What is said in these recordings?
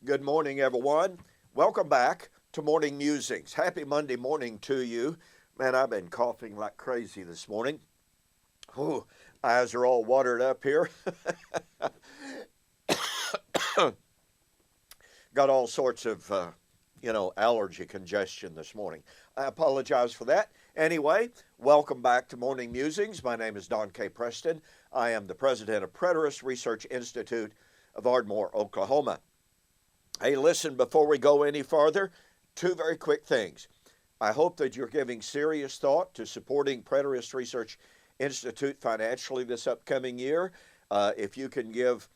Good morning, everyone. Welcome back to Morning Musings. Happy Monday morning to you. Man, I've been coughing like crazy this morning. Ooh, eyes are all watered up here. Got all sorts of, allergy congestion this morning. I apologize for that. Anyway, welcome back to Morning Musings. My name is Don K. Preston. I am the president of Preterist Research Institute of Ardmore, Oklahoma. Hey, listen, before we go any farther, two very quick things. I hope that you're giving serious thought to supporting Preterist Research Institute financially this upcoming year. If you can give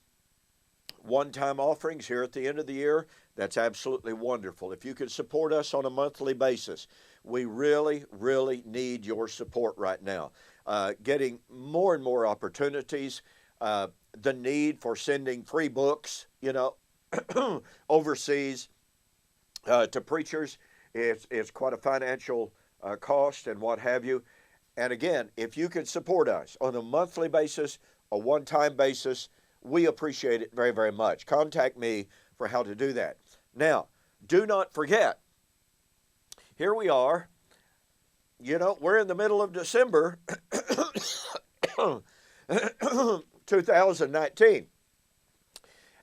one-time offerings here at the end of the year, that's absolutely wonderful. If you can support us on a monthly basis, we really, really need your support right now. Getting more and more opportunities, the need for sending free books, overseas to preachers. It's quite a financial cost and what have you. And again, if you could support us on a monthly basis, a one-time basis, we appreciate it very, very much. Contact me for how to do that. Now, do not forget, here we are. We're in the middle of December 2019.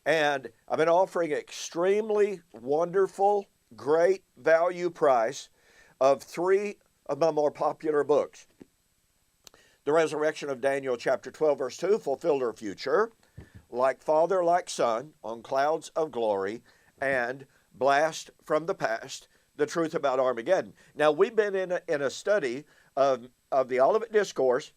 And I've been offering extremely wonderful, great value price of 3 of my more popular books. The Resurrection of Daniel, chapter 12, verse 2, fulfilled her future, Like Father, Like Son, on Clouds of Glory, and Blast from the Past, the Truth about Armageddon. Now, we've been in a study of the Olivet Discourse.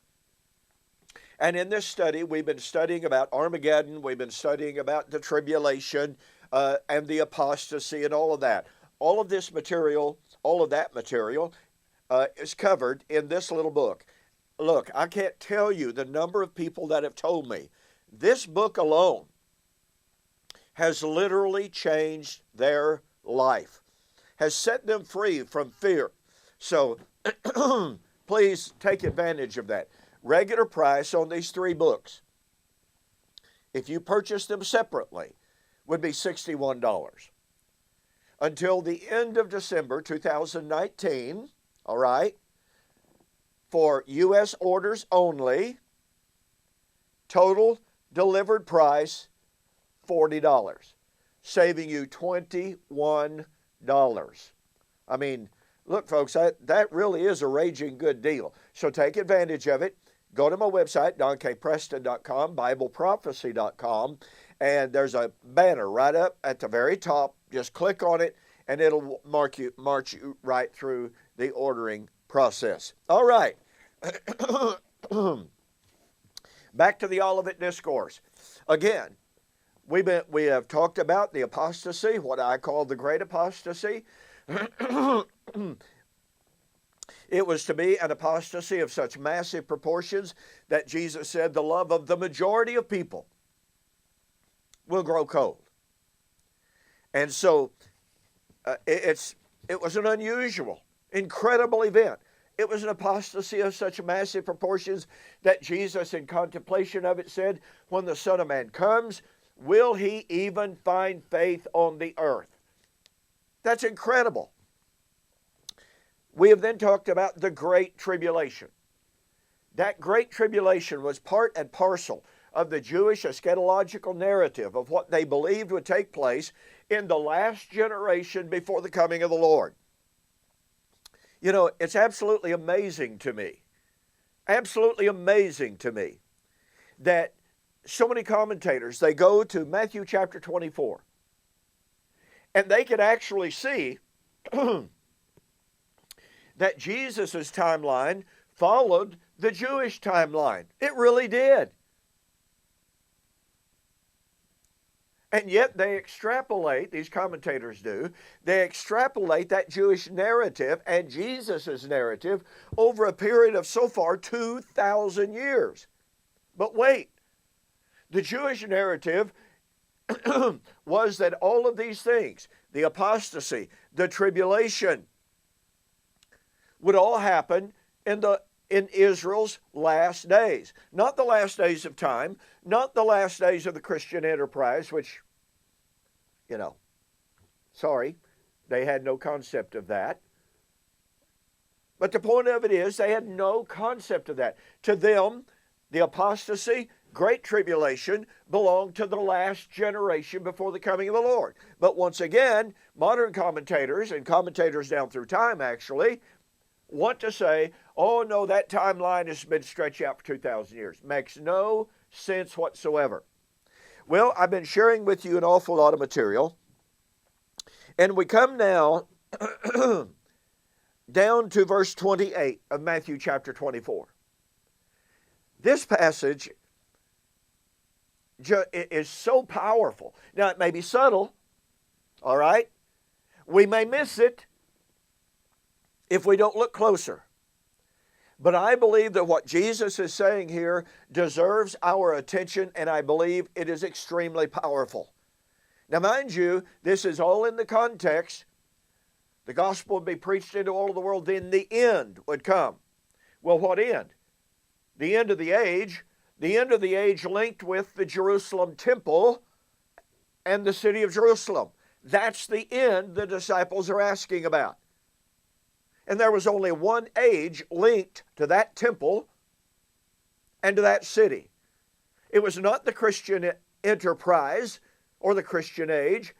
And in this study, we've been studying about Armageddon, we've been studying about the tribulation and the apostasy and all of that. All of this material, all of that material is covered in this little book. Look, I can't tell you the number of people that have told me this book alone has literally changed their life, has set them free from fear. So please take advantage of that. Regular price on these 3 books, if you purchase them separately, would be $61. Until the end of December 2019, all right, for U.S. orders only, total delivered price $40, saving you $21. I mean, look, folks, that really is a raging good deal. So take advantage of it. Go to my website, donkpreston.com, bibleprophecy.com, and there's a banner right up at the very top. Just click on it, and it'll march you right through the ordering process. All right. Back to the Olivet Discourse. Again, we have talked about the apostasy, what I call the great apostasy. It was to be an apostasy of such massive proportions that Jesus said the love of the majority of people will grow cold. And so it was an unusual, incredible event. It was an apostasy of such massive proportions that Jesus, in contemplation of it, said, when the Son of Man comes, will he even find faith on the earth? That's incredible. We have then talked about the Great Tribulation. That Great Tribulation was part and parcel of the Jewish eschatological narrative of what they believed would take place in the last generation before the coming of the Lord. It's absolutely amazing to me that so many commentators, they go to Matthew chapter 24, and they could actually see that Jesus' timeline followed the Jewish timeline. It really did. And yet they extrapolate, these commentators do, they extrapolate that Jewish narrative and Jesus' narrative over a period of so far 2,000 years. But wait, the Jewish narrative was that all of these things, the apostasy, the tribulation, would all happen in Israel's last days. Not the last days of time, not the last days of the Christian enterprise, which, Sorry, they had no concept of that. But the point of it is they had no concept of that. To them, the apostasy, great tribulation, belonged to the last generation before the coming of the Lord. But once again, modern commentators, and commentators down through time actually, want to say, oh no, that timeline has been stretched out for 2,000 years. Makes no sense whatsoever. Well, I've been sharing with you an awful lot of material. And we come now down to verse 28 of Matthew chapter 24. This passage is so powerful. Now, it may be subtle, all right? We may miss it if we don't look closer. But I believe that what Jesus is saying here deserves our attention, and I believe it is extremely powerful. Now, mind you, this is all in the context. The gospel would be preached into all of the world, then the end would come. Well, what end? The end of the age. The end of the age linked with the Jerusalem temple and the city of Jerusalem. That's the end the disciples are asking about. And there was only one age linked to that temple and to that city. It was not the Christian enterprise or the Christian age.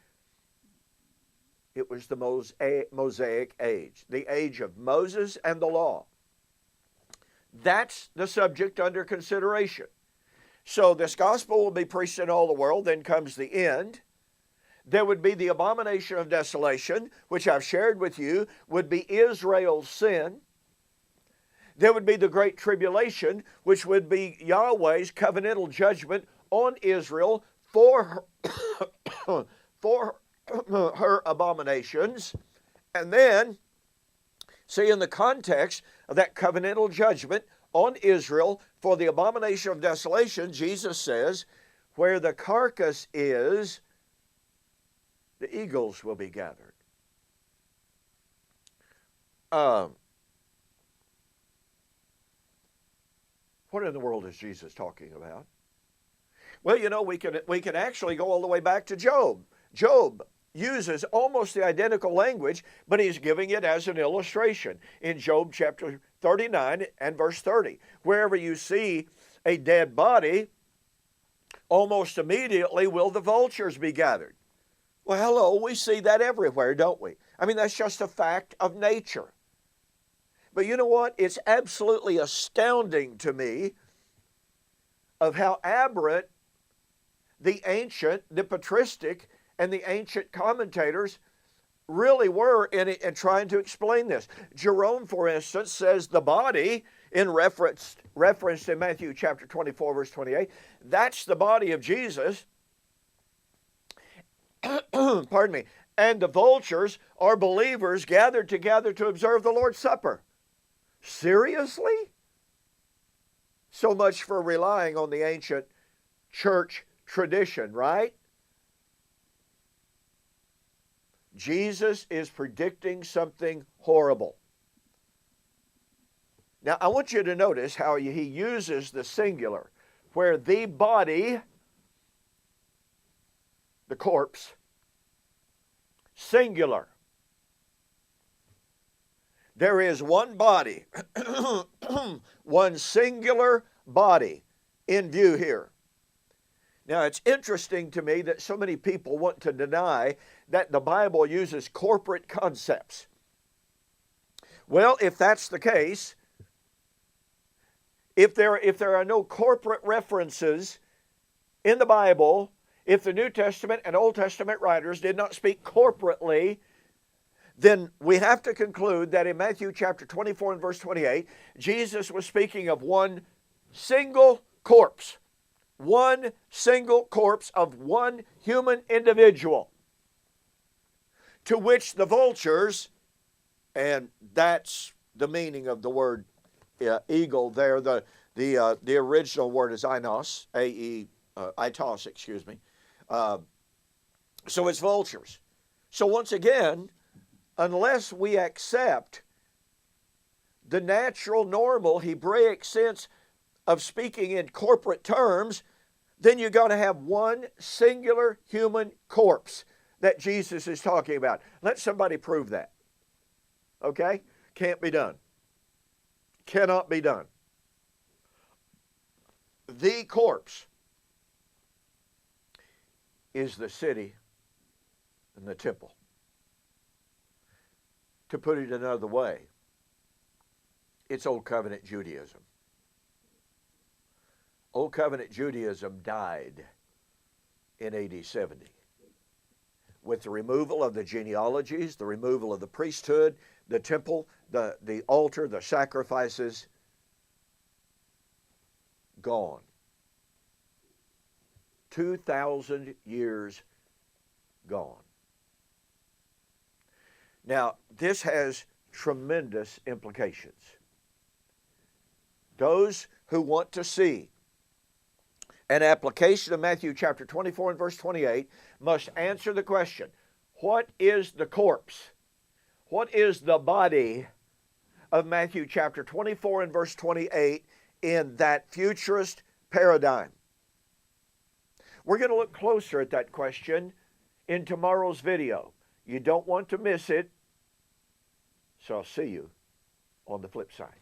It was the Mosaic age, the age of Moses and the law. That's the subject under consideration. So this gospel will be preached in all the world, then comes the end. There would be the abomination of desolation, which I've shared with you, would be Israel's sin. There would be the great tribulation, which would be Yahweh's covenantal judgment on Israel for her abominations. And then, see, in the context of that covenantal judgment on Israel for the abomination of desolation, Jesus says, where the carcass is, the eagles will be gathered. What in the world is Jesus talking about? Well, you know, we can actually go all the way back to Job. Job uses almost the identical language, but he's giving it as an illustration in Job chapter 39 and verse 30. Wherever you see a dead body, almost immediately will the vultures be gathered. Well, hello, we see that everywhere, don't we? I mean, that's just a fact of nature. But you know what? It's absolutely astounding to me of how aberrant the ancient, the patristic, and the ancient commentators really were in trying to explain this. Jerome, for instance, says the body, in referenced in Matthew chapter 24, verse 28, that's the body of Jesus. Pardon me. And the vultures are believers gathered together to observe the Lord's Supper. Seriously? So much for relying on the ancient church tradition, right? Jesus is predicting something horrible. Now, I want you to notice how he uses the singular, where the body, the corpse, singular. There is one body, one singular body in view here. Now, it's interesting to me that so many people want to deny that the Bible uses corporate concepts. Well, if that's the case, if there are no corporate references in the Bible, if the New Testament and Old Testament writers did not speak corporately, then we have to conclude that in Matthew chapter 24 and verse 28, Jesus was speaking of one single corpse. One single corpse of one human individual, to which the vultures, and that's the meaning of the word eagle there. The original word is ainos, aitos, excuse me. So it's vultures. So once again, unless we accept the natural, normal Hebraic sense of speaking in corporate terms, then you're going to have one singular human corpse that Jesus is talking about? Let somebody prove that. Okay? Can't be done. Cannot be done. The corpse is the city and the temple. To put it another way, it's Old Covenant Judaism. Old Covenant Judaism died in AD 70. With the removal of the genealogies, the removal of the priesthood, the temple, the altar, the sacrifices, gone. 2,000 years gone. Now, this has tremendous implications. Those who want to see an application of Matthew chapter 24 and verse 28 must answer the question, what is the corpse? What is the body of Matthew chapter 24 and verse 28 in that futurist paradigm? We're going to look closer at that question in tomorrow's video. You don't want to miss it. So I'll see you on the flip side.